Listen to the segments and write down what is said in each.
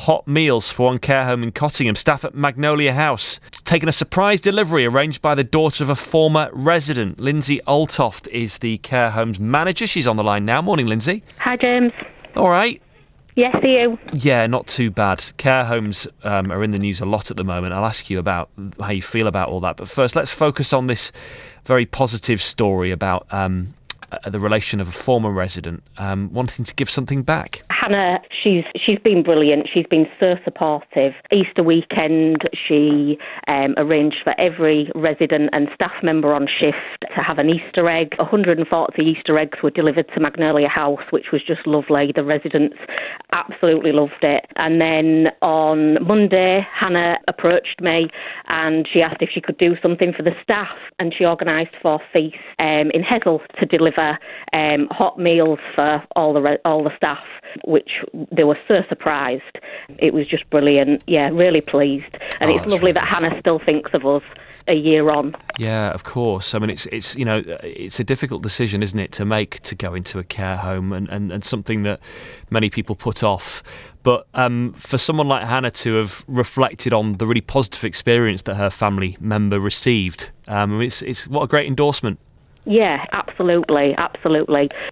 hot meals for one care home in Cottingham. Staff at Magnolia House taken a surprise delivery arranged by the daughter of a former resident. Lindsay Altoft is the care home's manager. She's on the line now. Morning, Lindsay. Hi, James. All right. Yes, are you? Yeah, not too bad. Care homes are in the news a lot at the moment. I'll ask you about how you feel about all that. But first, let's focus on this very positive story about the relation of a former resident wanting to give something back. Hannah, she's been brilliant. She's been so supportive. Easter weekend, she arranged for every resident and staff member on shift to have an Easter egg. 140 Easter eggs were delivered to Magnolia House, which was just lovely. The residents absolutely loved it. And then on Monday, Hannah approached me and she asked if she could do something for the staff, and she organised for Feast in Hessel to deliver hot meals for all the staff, which they were so surprised. It was just brilliant. Yeah, really pleased. And it's lovely that Hannah still thinks of us a year on. Yeah, of course. I mean, it's you know, it's a difficult decision, isn't it, to make, to go into a care home, and something that many people put off. But for someone like Hannah to have reflected on the really positive experience that her family member received, it's what a great endorsement. Yeah, absolutely.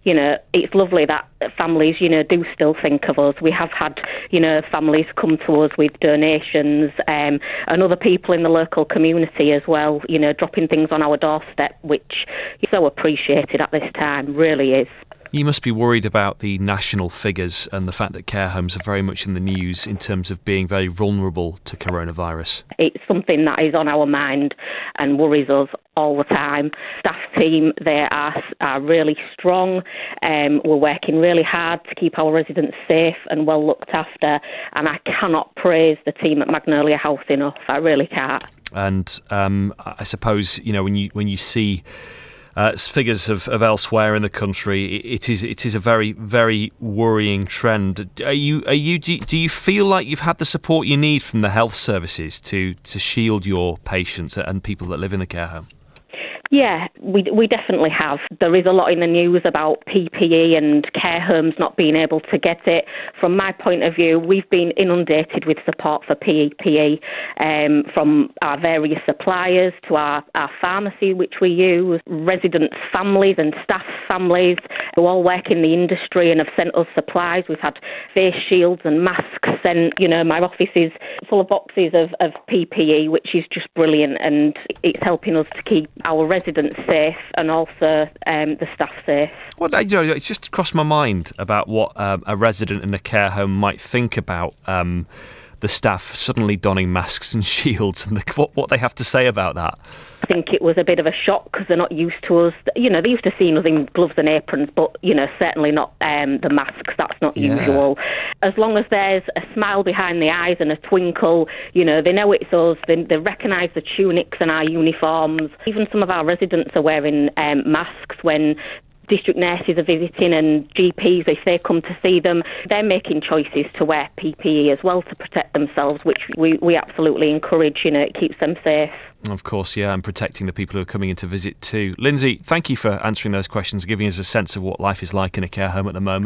You know, it's lovely that families, you know, do still think of us. We have had, you know, families come to us with donations, and other people in the local community as well, you know, dropping things on our doorstep, which is so appreciated at this time, really is. You must be worried about the national figures and the fact that care homes are very much in the news in terms of being very vulnerable to coronavirus. It's something that is on our mind and worries us all the time. Staff team, they are really strong. We're working really hard to keep our residents safe and well looked after, and I cannot praise the team at Magnolia House enough. I really can't. And I suppose, you know, when you see figures of elsewhere in the country, it is a very, very worrying trend. Do you feel like you've had the support you need from the health services to shield your patients and people that live in the care home? Yeah, we definitely have. There is a lot in the news about PPE and care homes not being able to get it. From my point of view, we've been inundated with support for PPE from our various suppliers to our pharmacy, which we use, resident families and staff families who all work in the industry and have sent us supplies. We've had face shields and masks sent. You know, my office is full of boxes of PPE, which is just brilliant, and it's helping us to keep our residents safe and also the staff safe. Well, you know, it's just crossed my mind about what a resident in a care home might think about the staff suddenly donning masks and shields, and what they have to say about that. I think it was a bit of a shock because they're not used to us. You know, they're used to seeing us in gloves and aprons, but, you know, certainly not the masks. That's not usual. As long as there's a smile behind the eyes and a twinkle, you know, they know it's us. They recognise the tunics and our uniforms. Even some of our residents are wearing masks when district nurses are visiting, and GPs, if they come to see them, they're making choices to wear PPE as well to protect themselves, which we absolutely encourage. You know, it keeps them safe. Of course, yeah, and protecting the people who are coming in to visit too. Lindsay, thank you for answering those questions, giving us a sense of what life is like in a care home at the moment.